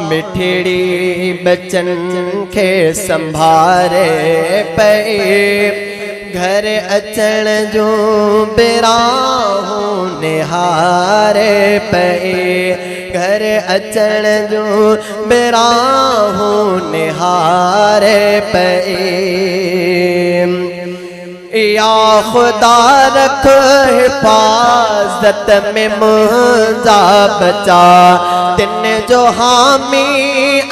मिठड़ी बचन के संभारे पे घर अचण जो बिराहूं निहारे पे घर अचण जो बिराहूं निहारे पे या खुदा रख हिफाजत में मुंजा बचा दिन जो हामी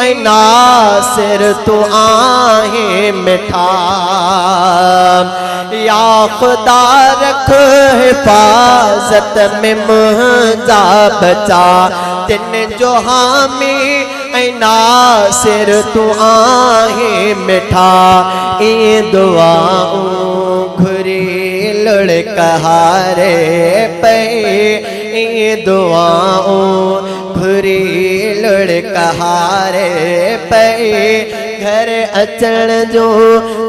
ऐ नासिर तू आहे मिठा या खुदा रख हिफाजत में मुंजा बचा दिन जो हामी ऐ नासिर तू आहे मिठा ये दुआऊं घुरी लुढ़कहारे पे ये दुआऊं घुरी लुढ़कहारे पे घर अचण जो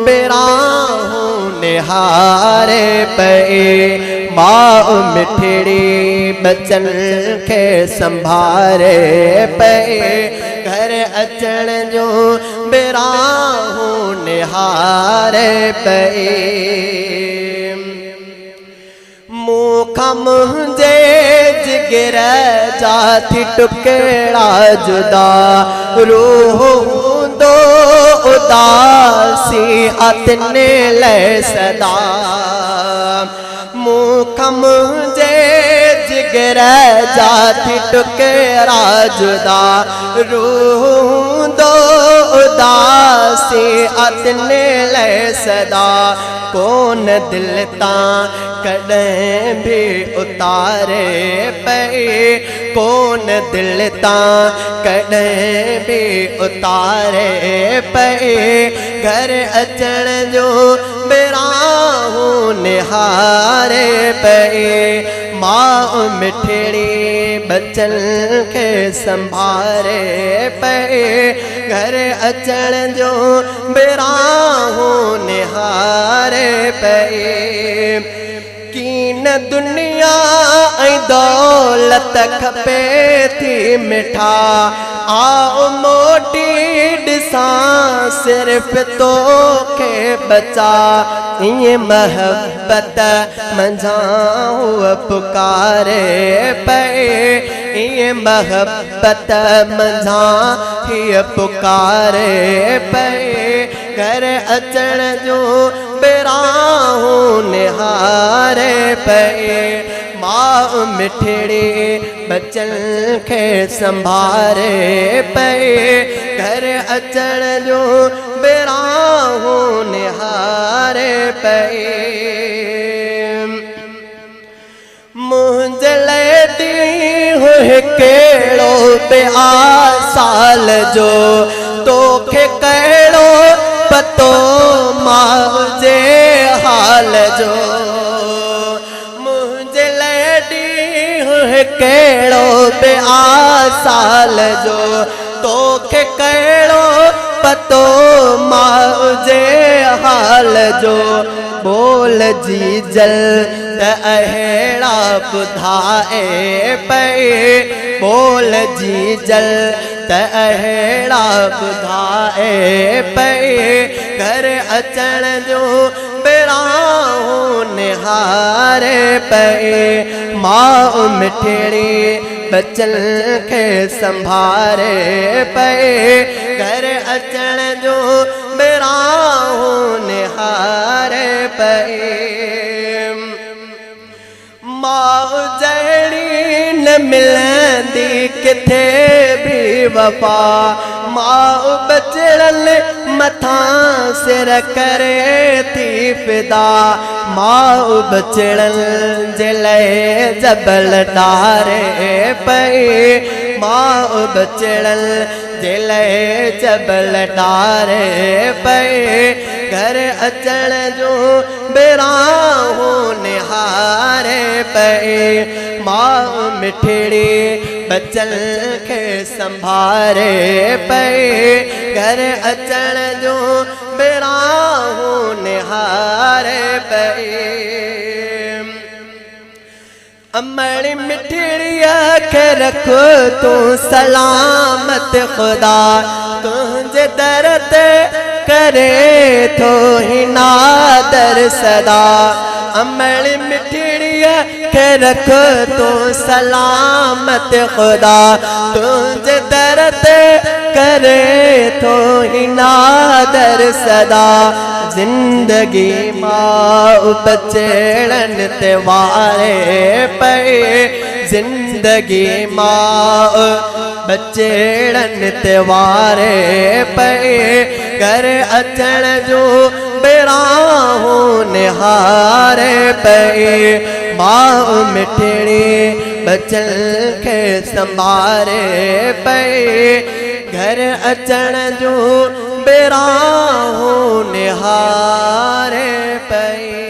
बिराहूं निहारे पे माँ मिठड़ी बचन के संभारे पे घर अचण जो बिराहूं निहारे पे मूखा मुझे जिगर जाती टुकड़ा जुदा रूह दो उदासी अतने ले सदा मूखा मुझे जिगर जाती टुकड़ा जुदा रूह दो उदासी अतने ले सदा कौन दिल ता कदें भी उतारे पे कौन दिल ता कदें भी उतारे पे घर अचण जो बिराहूं निहारे पे माँ मिठड़ी बचन के संभारे पे घर अचण जो बिराहूं निहारे पे कीन दुनिया ऐं दौलत खपे थी मिठा आओ मोटी ॾिसां सिर्फ़ तोखे बचा ये महब्बत मंझां हुआ पुकारे पे ये महब्बत मंझां ही पुकारे पे घर अचण जो बिराहूं निहारे पे माँ मिठड़ी बचन के संभारे पे घर अचण जो बिराहूं निहारे पे मुंहिंजे लाइ हुए कहिड़ो बि साल जो तोखे कहिड़ो पतो मां जे हाल जो मुंहिंजे लाइ हुए कहिड़ो बि साल जो तोखे कहिड़ो पतो मां जे हाल जो बोल जी जल्द अहिड़ा ॿुधाए पे बोल जी जल्द अहिड़ा ॿुधाए पे घर अचण जो बिराहूं निहारे पे माँ मिठड़ी बचन के संभारे पे घर अचण जो बिराहूं निहारे पे माँ जहिड़ी न मिलंदी किथे भी वफा माँ बचड़ल मथां सिर करे थी फिदा माँ बचड़ल जे लाइ जबल डारे पे माँ बचड़ल जे लाइ जबल डारे पे घर अचण जो बिराहूं निहारे पे माँ मिठड़ी बचन के संभारे पे घर अचण जो बिराहूं निहारे पे अमड़ी मिठड़िया के रखो तू सलामत खुदा तुझे दर्द करे तो ही नादर सदा अमड़ी मिठड़िया के रखो तू सलामत खुदा तुझे दर्द करे तो ही नादर सदा जिंदगी माँ बचेड़न ते वारे पे जिंदगी माँ बचेड़न ते वारे पे कर अचण जो बेराहूं निहारे पे माँ मिठड़ी बचल के संभारे पे घर अचण जो बेराहूं निहारे पे।